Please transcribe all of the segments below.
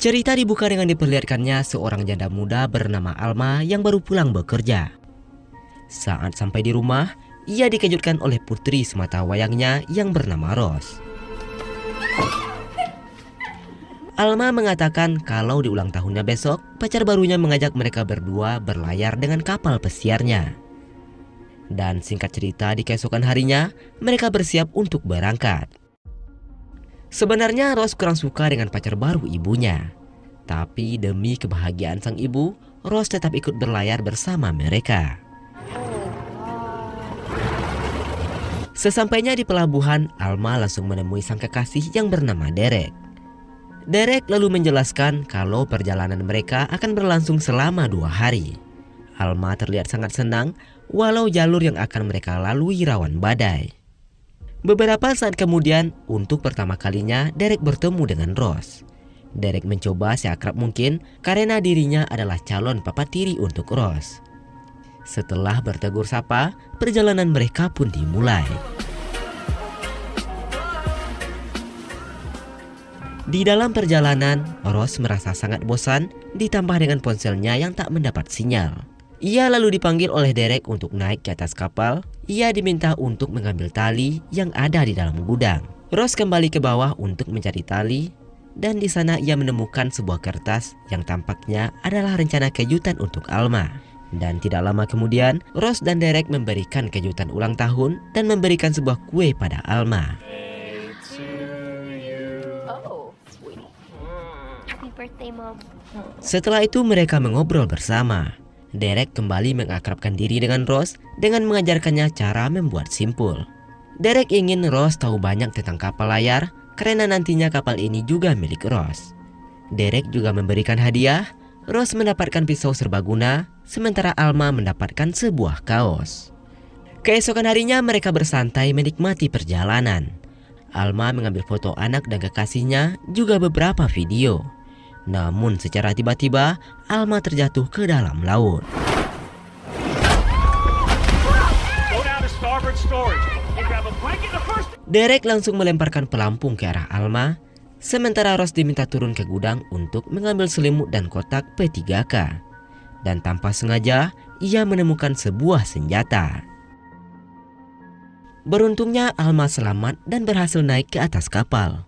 Cerita dibuka dengan diperlihatkannya seorang janda muda bernama Alma yang baru pulang bekerja. Saat sampai di rumah, ia dikejutkan oleh putri semata wayangnya yang bernama Rose. Alma mengatakan kalau di ulang tahunnya besok, pacar barunya mengajak mereka berdua berlayar dengan kapal pesiarnya. Dan singkat cerita, di keesokan harinya, mereka bersiap untuk berangkat. Sebenarnya Rose kurang suka dengan pacar baru ibunya. Tapi demi kebahagiaan sang ibu, Rose tetap ikut berlayar bersama mereka. Sesampainya di pelabuhan, Alma langsung menemui sang kekasih yang bernama Derek. Derek lalu menjelaskan kalau perjalanan mereka akan berlangsung selama 2 hari. Alma terlihat sangat senang walau jalur yang akan mereka lalui rawan badai. Beberapa saat kemudian, untuk pertama kalinya Derek bertemu dengan Rose. Derek mencoba seakrab mungkin karena dirinya adalah calon papa tiri untuk Rose. Setelah bertegur sapa, perjalanan mereka pun dimulai. Di dalam perjalanan, Rose merasa sangat bosan ditambah dengan ponselnya yang tak mendapat sinyal. Ia lalu dipanggil oleh Derek untuk naik ke atas kapal. Ia diminta untuk mengambil tali yang ada di dalam gudang. Rose kembali ke bawah untuk mencari tali, dan di sana ia menemukan sebuah kertas yang tampaknya adalah rencana kejutan untuk Alma. Dan tidak lama kemudian, Rose dan Derek memberikan kejutan ulang tahun dan memberikan sebuah kue pada Alma. Setelah itu mereka mengobrol bersama. Derek kembali mengakrabkan diri dengan Rose dengan mengajarkannya cara membuat simpul. Derek ingin Rose tahu banyak tentang kapal layar karena nantinya kapal ini juga milik Rose. Derek juga memberikan hadiah. Rose mendapatkan pisau serbaguna, sementara Alma mendapatkan sebuah kaos. Keesokan harinya mereka bersantai menikmati perjalanan. Alma mengambil foto anak dan kekasihnya, juga beberapa video. Namun secara tiba-tiba, Alma terjatuh ke dalam laut. Derek langsung melemparkan pelampung ke arah Alma, sementara Rose diminta turun ke gudang untuk mengambil selimut dan kotak P3K. Dan tanpa sengaja, ia menemukan sebuah senjata. Beruntungnya Alma selamat dan berhasil naik ke atas kapal.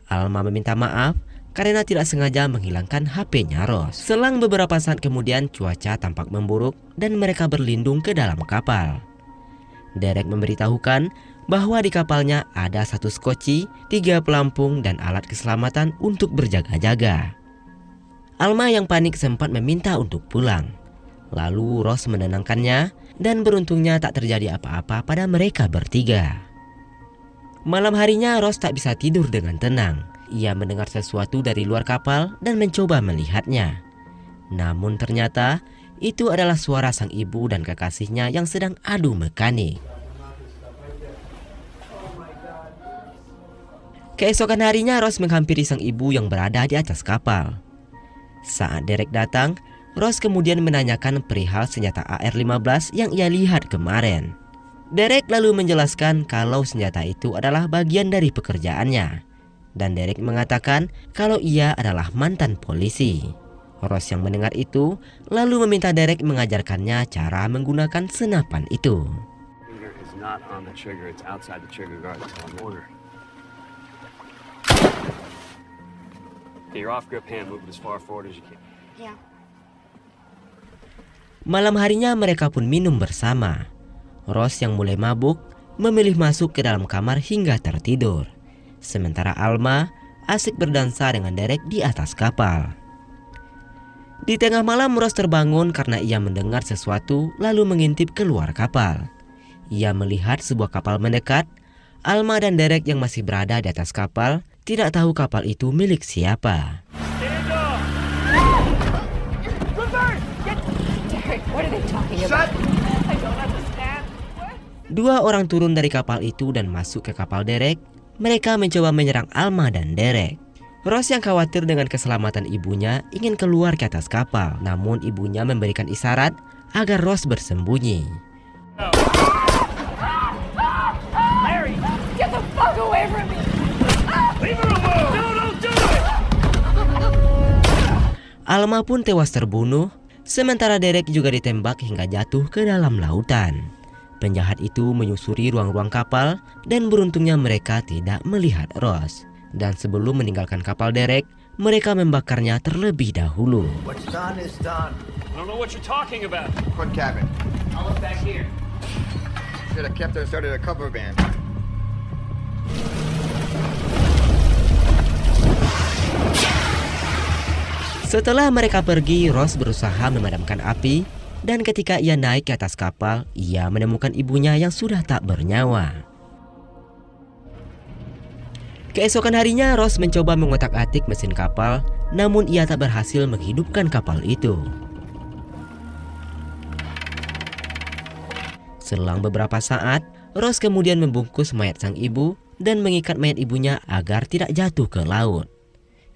Alma meminta maaf karena tidak sengaja menghilangkan HP-nya Rose. Selang beberapa saat kemudian cuaca tampak memburuk dan mereka berlindung ke dalam kapal. Derek memberitahukan bahwa di kapalnya ada 1 skoci, 3 pelampung dan alat keselamatan untuk berjaga-jaga. Alma yang panik sempat meminta untuk pulang. Lalu Rose menenangkannya dan beruntungnya tak terjadi apa-apa pada mereka bertiga. Malam harinya Rose tak bisa tidur dengan tenang. Ia mendengar sesuatu dari luar kapal dan mencoba melihatnya. Namun ternyata itu adalah suara sang ibu dan kekasihnya yang sedang adu mekanik. Keesokan harinya Rose menghampiri sang ibu yang berada di atas kapal. Saat Derek datang, Rose kemudian menanyakan perihal senjata AR-15 yang ia lihat kemarin. Derek lalu menjelaskan kalau senjata itu adalah bagian dari pekerjaannya. Dan Derek mengatakan kalau ia adalah mantan polisi. Rose yang mendengar itu lalu meminta Derek mengajarkannya cara menggunakan senapan itu. Malam harinya mereka pun minum bersama. Rose yang mulai mabuk memilih masuk ke dalam kamar hingga tertidur. Sementara Alma asik berdansa dengan Derek di atas kapal. Di tengah malam Rose terbangun karena ia mendengar sesuatu lalu mengintip keluar kapal. Ia melihat sebuah kapal mendekat. Alma dan Derek yang masih berada di atas kapal tidak tahu kapal itu milik siapa. Dua orang turun dari kapal itu dan masuk ke kapal Derek. mereka mencoba menyerang Alma dan Derek. Rose yang khawatir dengan keselamatan ibunya ingin keluar ke atas kapal, namun ibunya memberikan isyarat agar Rose bersembunyi. Larry, get the fuck away from me! Leave her alone! No, don't do it! Alma pun tewas terbunuh, sementara Derek juga ditembak hingga jatuh ke dalam lautan. Penjahat itu menyusuri ruang-ruang kapal dan beruntungnya mereka tidak melihat Rose. Dan sebelum meninggalkan kapal Derek, mereka membakarnya terlebih dahulu. What's done is done. I don't know what you're talking about. Front cabin. I'll look back here. Should have kept her started a cover band. Setelah mereka pergi, Rose berusaha memadamkan api, dan ketika ia naik ke atas kapal, ia menemukan ibunya yang sudah tak bernyawa. Keesokan harinya, Rose mencoba mengotak-atik mesin kapal, namun ia tak berhasil menghidupkan kapal itu. Selang beberapa saat, Rose kemudian membungkus mayat sang ibu dan mengikat mayat ibunya agar tidak jatuh ke laut.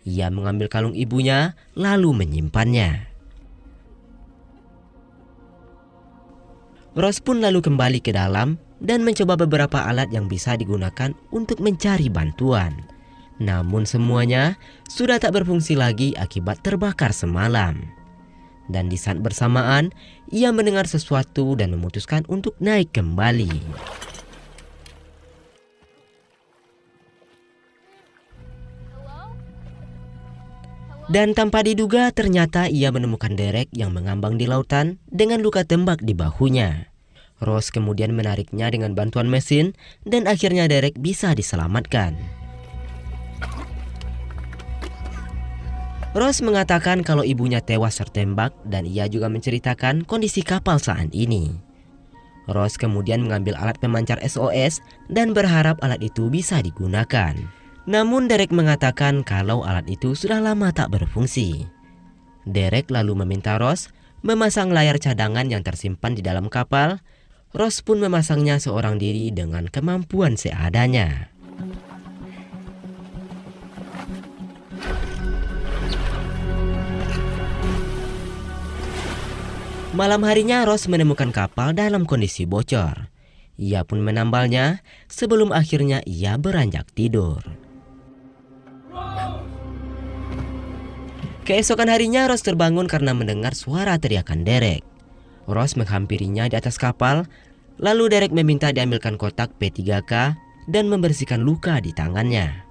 Ia mengambil kalung ibunya lalu menyimpannya. Rose pun lalu kembali ke dalam dan mencoba beberapa alat yang bisa digunakan untuk mencari bantuan. Namun semuanya sudah tak berfungsi lagi akibat terbakar semalam. Dan di saat bersamaan, ia mendengar sesuatu dan memutuskan untuk naik kembali. Dan tanpa diduga ternyata ia menemukan Derek yang mengambang di lautan dengan luka tembak di bahunya. Rose kemudian menariknya dengan bantuan mesin dan akhirnya Derek bisa diselamatkan. Rose mengatakan kalau ibunya tewas tertembak dan ia juga menceritakan kondisi kapal saat ini. Rose kemudian mengambil alat pemancar SOS dan berharap alat itu bisa digunakan. Namun Derek mengatakan kalau alat itu sudah lama tak berfungsi. Derek lalu meminta Rose memasang layar cadangan yang tersimpan di dalam kapal. Rose pun memasangnya seorang diri dengan kemampuan seadanya. Malam harinya Rose menemukan kapal dalam kondisi bocor. Ia pun menambalnya sebelum akhirnya ia beranjak tidur. Keesokan harinya Rose terbangun karena mendengar suara teriakan Derek. Rose menghampirinya di atas kapal, lalu Derek meminta diambilkan kotak P3K dan membersihkan luka di tangannya.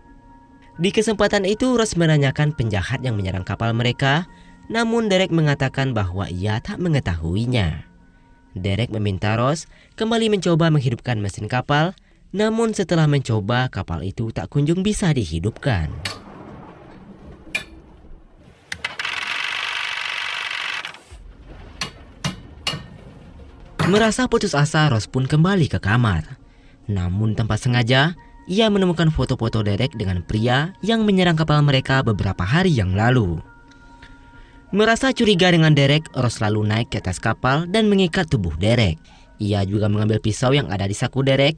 Di kesempatan itu Rose menanyakan penjahat yang menyerang kapal mereka, namun Derek mengatakan bahwa ia tak mengetahuinya. Derek meminta Rose kembali mencoba menghidupkan mesin kapal, namun setelah mencoba kapal itu tak kunjung bisa dihidupkan. Merasa putus asa, Rose pun kembali ke kamar. Namun tanpa sengaja, ia menemukan foto-foto Derek dengan pria yang menyerang kapal mereka beberapa hari yang lalu. Merasa curiga dengan Derek, Rose lalu naik ke atas kapal dan mengikat tubuh Derek. Ia juga mengambil pisau yang ada di saku Derek.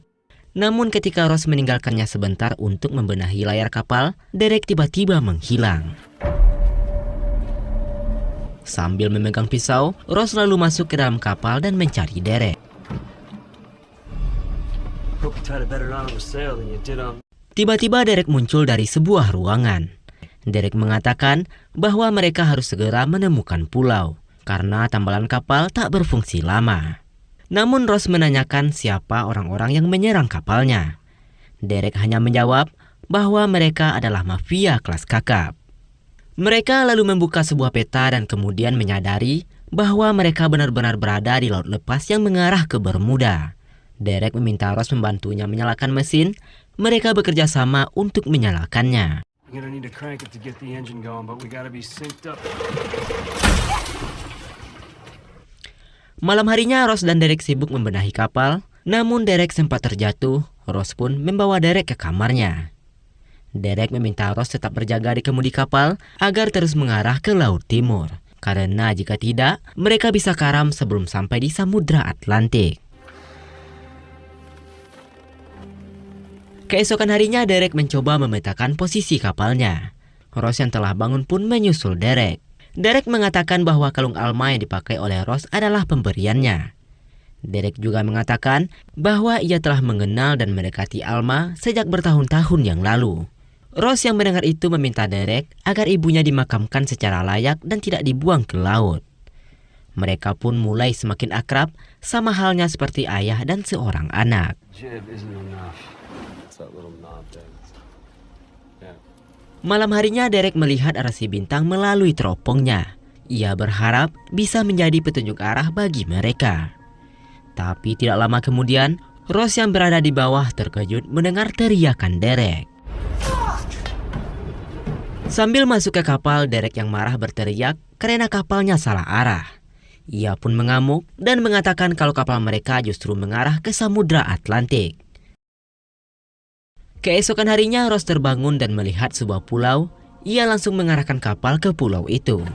Namun ketika Rose meninggalkannya sebentar untuk membenahi layar kapal, Derek tiba-tiba menghilang. Sambil memegang pisau, Rose lalu masuk ke dalam kapal dan mencari Derek. Tiba-tiba Derek muncul dari sebuah ruangan. Derek mengatakan bahwa mereka harus segera menemukan pulau karena tambalan kapal tak berfungsi lama. Namun Rose menanyakan siapa orang-orang yang menyerang kapalnya. Derek hanya menjawab bahwa mereka adalah mafia kelas kakap. Mereka lalu membuka sebuah peta dan kemudian menyadari bahwa mereka benar-benar berada di laut lepas yang mengarah ke Bermuda. Derek meminta Rose membantunya menyalakan mesin. Mereka bekerja sama untuk menyalakannya. Malam harinya Rose dan Derek sibuk membenahi kapal. Namun Derek sempat terjatuh. Rose pun membawa Derek ke kamarnya. Derek meminta Rose tetap berjaga di kemudi kapal agar terus mengarah ke Laut Timur. Karena jika tidak, mereka bisa karam sebelum sampai di Samudra Atlantik. Keesokan harinya Derek mencoba memetakan posisi kapalnya. Ross yang telah bangun pun menyusul Derek. Derek mengatakan bahwa kalung Alma yang dipakai oleh Ross adalah pemberiannya. Derek juga mengatakan bahwa ia telah mengenal dan mendekati Alma sejak bertahun-tahun yang lalu. Ross yang mendengar itu meminta Derek agar ibunya dimakamkan secara layak dan tidak dibuang ke laut. Mereka pun mulai semakin akrab, sama halnya seperti ayah dan seorang anak. Malam harinya Derek melihat arah si bintang melalui teropongnya. Ia berharap bisa menjadi petunjuk arah bagi mereka. Tapi tidak lama kemudian, Ross yang berada di bawah terkejut mendengar teriakan Derek. Sambil masuk ke kapal, Derek yang marah berteriak karena kapalnya salah arah. Ia pun mengamuk dan mengatakan kalau kapal mereka justru mengarah ke Samudra Atlantik. Keesokan harinya Ross terbangun dan melihat sebuah pulau. Ia langsung mengarahkan kapal ke pulau itu.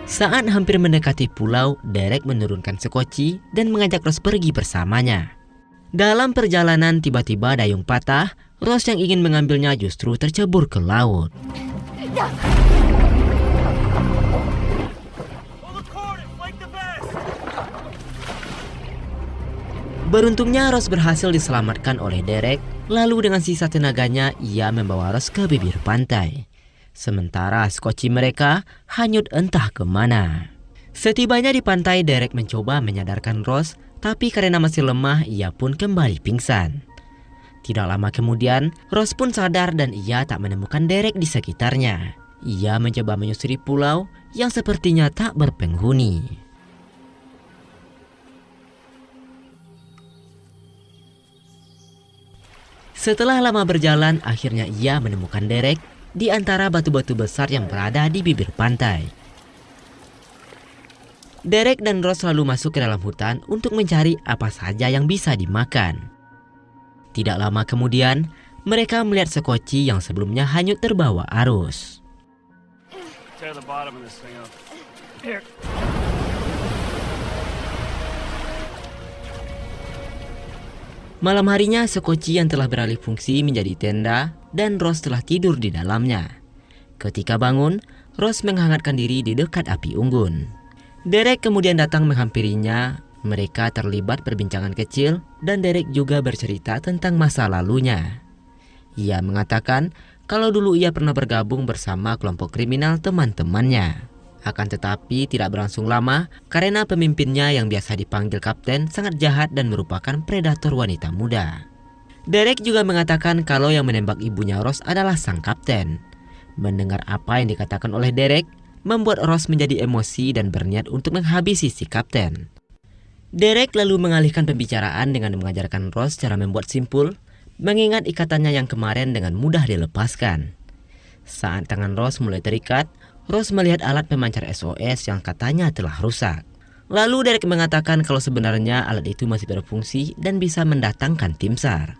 Saat hampir mendekati pulau, Derek menurunkan sekoci dan mengajak Ross pergi bersamanya. Dalam perjalanan tiba-tiba dayung patah. Ross yang ingin mengambilnya justru tercebur ke laut. Beruntungnya Ross berhasil diselamatkan oleh Derek. Lalu dengan sisa tenaganya ia membawa Ross ke bibir pantai. Sementara skoci mereka hanyut entah kemana. Setibanya di pantai, Derek mencoba menyadarkan Ross, tapi karena masih lemah ia pun kembali pingsan. Tidak lama kemudian Ross pun sadar dan ia tak menemukan Derek di sekitarnya. Ia mencoba menyusuri pulau yang sepertinya tak berpenghuni. Setelah lama berjalan, akhirnya ia menemukan Derek di antara batu-batu besar yang berada di bibir pantai. Derek dan Ross lalu masuk ke dalam hutan untuk mencari apa saja yang bisa dimakan. Tidak lama kemudian, mereka melihat sekoci yang sebelumnya hanyut terbawa arus. Malam harinya, sekoci yang telah beralih fungsi menjadi tenda dan Ross telah tidur di dalamnya. Ketika bangun, Ross menghangatkan diri di dekat api unggun. Derek kemudian datang menghampirinya. Mereka terlibat perbincangan kecil dan Derek juga bercerita tentang masa lalunya. Ia mengatakan kalau dulu ia pernah bergabung bersama kelompok kriminal teman-temannya. Akan tetapi tidak berlangsung lama karena pemimpinnya yang biasa dipanggil kapten sangat jahat dan merupakan predator wanita muda. Derek juga mengatakan kalau yang menembak ibunya Ross adalah sang kapten. Mendengar apa yang dikatakan oleh Derek membuat Ross menjadi emosi dan berniat untuk menghabisi si kapten. Derek lalu mengalihkan pembicaraan dengan mengajarkan Ross cara membuat simpul, mengingat ikatannya yang kemarin dengan mudah dilepaskan. Saat tangan Ross mulai terikat, Ross melihat alat pemancar SOS yang katanya telah rusak. Lalu Derek mengatakan kalau sebenarnya alat itu masih berfungsi dan bisa mendatangkan tim SAR.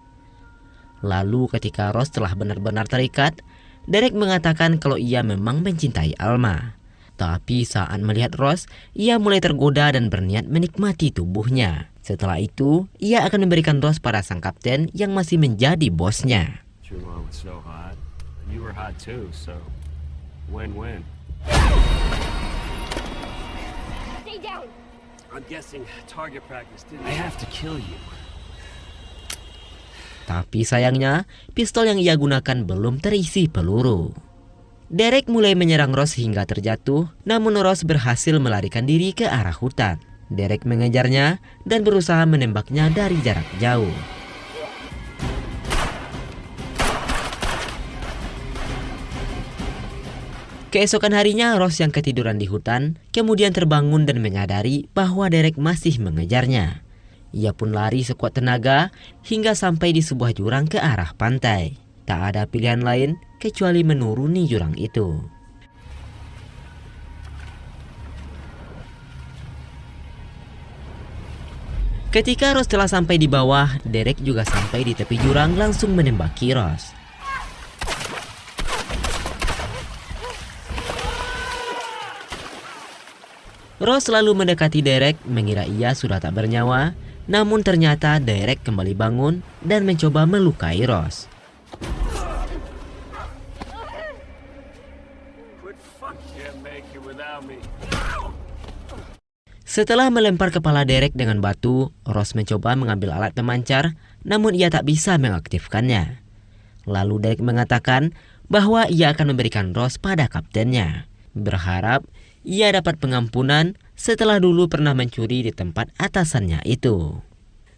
Lalu ketika Ross telah benar-benar terikat, Derek mengatakan kalau ia memang mencintai Alma. Tapi saat melihat Ross, ia mulai tergoda dan berniat menikmati tubuhnya. Setelah itu, ia akan memberikan Ross pada sang kapten yang masih menjadi bosnya. Win-win. Stay down. I'm guessing target practice didn't. I have to kill you. Tapi sayangnya, pistol yang ia gunakan belum terisi peluru. Derek mulai menyerang Ross hingga terjatuh, namun Ross berhasil melarikan diri ke arah hutan. Derek mengejarnya dan berusaha menembaknya dari jarak jauh. Keesokan harinya, Ross yang ketiduran di hutan kemudian terbangun dan menyadari bahwa Derek masih mengejarnya. Ia pun lari sekuat tenaga hingga sampai di sebuah jurang ke arah pantai. Tak ada pilihan lain kecuali menuruni jurang itu. Ketika Ross telah sampai di bawah, Derek juga sampai di tepi jurang langsung menembaki Ross. Ross lalu mendekati Derek mengira ia sudah tak bernyawa, namun ternyata Derek kembali bangun dan mencoba melukai Ross. Setelah melempar kepala Derek dengan batu, Ross mencoba mengambil alat pemancar, namun ia tak bisa mengaktifkannya. Lalu Derek mengatakan bahwa ia akan memberikan Ross pada kaptennya, berharap ia dapat pengampunan setelah dulu pernah mencuri di tempat atasannya itu.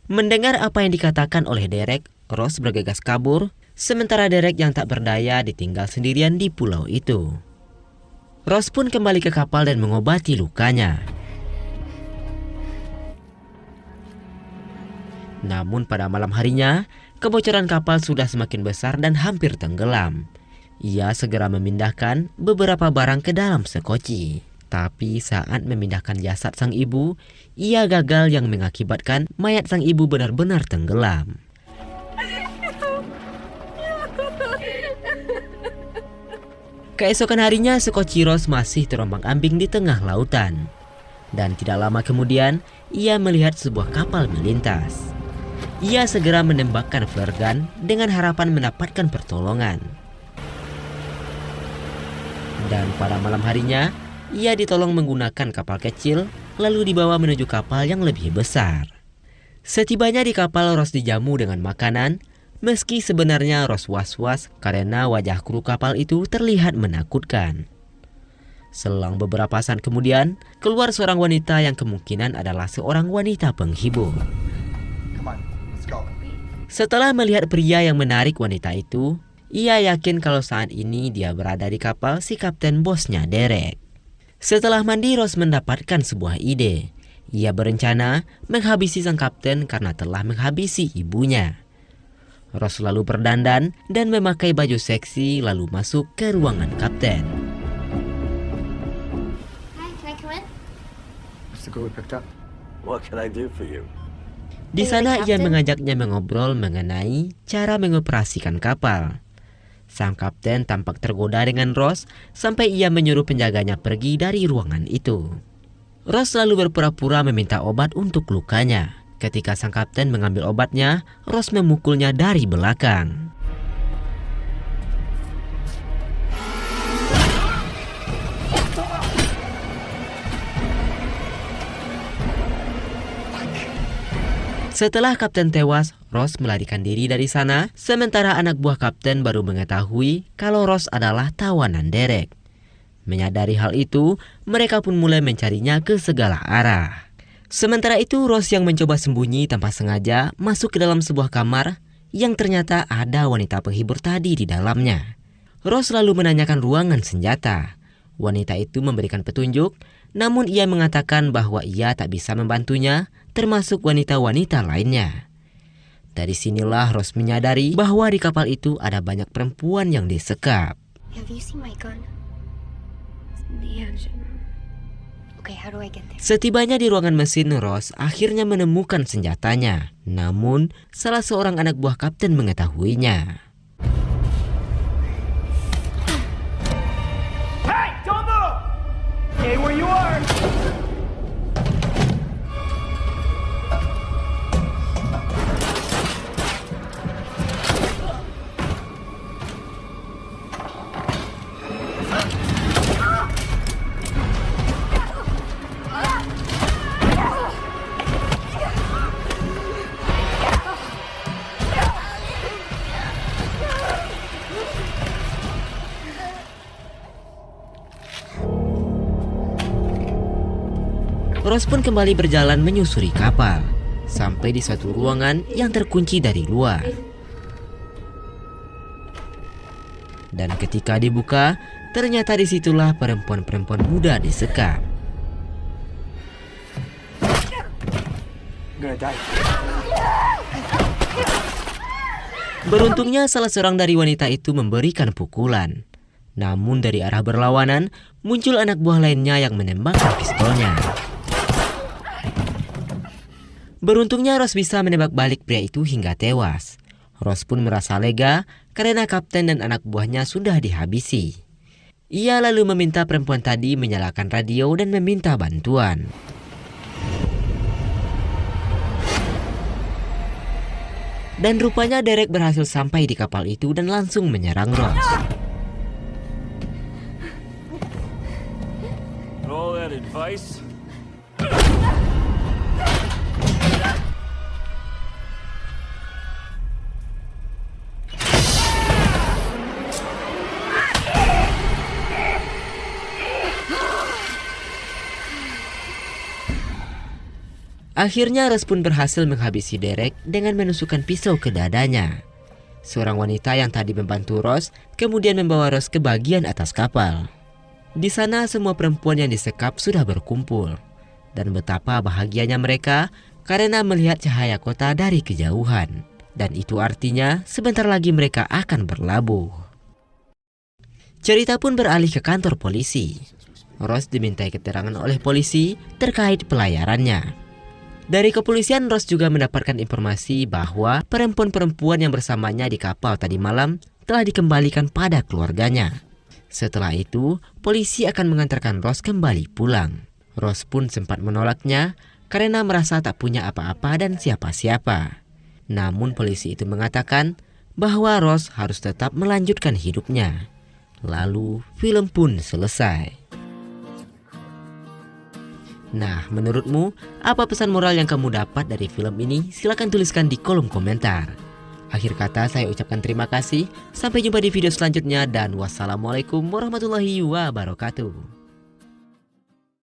Mendengar apa yang dikatakan oleh Derek, Ross bergegas kabur, sementara Derek yang tak berdaya ditinggal sendirian di pulau itu. Ross pun kembali ke kapal dan mengobati lukanya. Namun pada malam harinya, kebocoran kapal sudah semakin besar dan hampir tenggelam. Ia segera memindahkan beberapa barang ke dalam sekoci. Tapi saat memindahkan jasad sang ibu, ia gagal yang mengakibatkan mayat sang ibu benar-benar tenggelam. Keesokan harinya, sekoci Ross masih terombang-ambing di tengah lautan. Dan tidak lama kemudian, ia melihat sebuah kapal melintas. Ia segera menembakkan flare gun dengan harapan mendapatkan pertolongan. Dan pada malam harinya, ia ditolong menggunakan kapal kecil, lalu dibawa menuju kapal yang lebih besar. Setibanya di kapal, Ross dijamu dengan makanan, meski sebenarnya Ross was-was karena wajah kru kapal itu terlihat menakutkan. Selang beberapa saat kemudian, keluar seorang wanita yang kemungkinan adalah seorang wanita penghibur. Setelah melihat pria yang menarik wanita itu, ia yakin kalau saat ini dia berada di kapal si kapten bosnya Derek. Setelah mandi, Ross mendapatkan sebuah ide. Ia berencana menghabisi sang kapten karena telah menghabisi ibunya. Ross lalu berdandan dan memakai baju seksi lalu masuk ke ruangan kapten. Hi, can I come in? That's the girl we picked up. What can I do for you? Di sana ia mengajaknya mengobrol mengenai cara mengoperasikan kapal. Sang kapten tampak tergoda dengan Ross sampai ia menyuruh penjaganya pergi dari ruangan itu. Ross lalu berpura-pura meminta obat untuk lukanya. Ketika sang kapten mengambil obatnya, Ross memukulnya dari belakang. Setelah kapten tewas, Ross melarikan diri dari sana, sementara anak buah kapten baru mengetahui kalau Ross adalah tawanan Derek. Menyadari hal itu, mereka pun mulai mencarinya ke segala arah. Sementara itu, Ross yang mencoba sembunyi tanpa sengaja masuk ke dalam sebuah kamar yang ternyata ada wanita penghibur tadi di dalamnya. Ross lalu menanyakan ruangan senjata. Wanita itu memberikan petunjuk, namun ia mengatakan bahwa ia tak bisa membantunya, termasuk wanita-wanita lainnya. Dari sinilah Ross menyadari bahwa di kapal itu ada banyak perempuan yang disekap. Have you seen my gun? It's in the engine room. Okay, how do I get there? Setibanya di ruangan mesin, Ross akhirnya menemukan senjatanya. Namun, salah seorang anak buah kapten mengetahuinya. Hey, don't move! Stay where you are! Ross pun kembali berjalan menyusuri kapal, sampai di suatu ruangan yang terkunci dari luar. Dan ketika dibuka, ternyata disitulah perempuan-perempuan muda disekap. Beruntungnya salah seorang dari wanita itu memberikan pukulan. Namun dari arah berlawanan, muncul anak buah lainnya yang menembakkan pistolnya. Beruntungnya Ross bisa menembak balik pria itu hingga tewas. Ross pun merasa lega karena kapten dan anak buahnya sudah dihabisi. Ia lalu meminta perempuan tadi menyalakan radio dan meminta bantuan. Dan rupanya Derek berhasil sampai di kapal itu dan langsung menyerang Ross. All that advice? Akhirnya Ross pun berhasil menghabisi Derek dengan menusukkan pisau ke dadanya. Seorang wanita yang tadi membantu Ross kemudian membawa Ross ke bagian atas kapal. Di sana semua perempuan yang disekap sudah berkumpul. Dan betapa bahagianya mereka karena melihat cahaya kota dari kejauhan. Dan itu artinya sebentar lagi mereka akan berlabuh. Cerita pun beralih ke kantor polisi. Ross dimintai keterangan oleh polisi terkait pelayarannya. Dari kepolisian, Ross juga mendapatkan informasi bahwa perempuan-perempuan yang bersamanya di kapal tadi malam telah dikembalikan pada keluarganya. Setelah itu, polisi akan mengantarkan Ross kembali pulang. Ross pun sempat menolaknya karena merasa tak punya apa-apa dan siapa-siapa. Namun polisi itu mengatakan bahwa Ross harus tetap melanjutkan hidupnya. Lalu, film pun selesai. Nah, menurutmu, apa pesan moral yang kamu dapat dari film ini? Silahkan tuliskan di kolom komentar. Akhir kata saya ucapkan terima kasih. Sampai jumpa di video selanjutnya dan wassalamualaikum warahmatullahi wabarakatuh.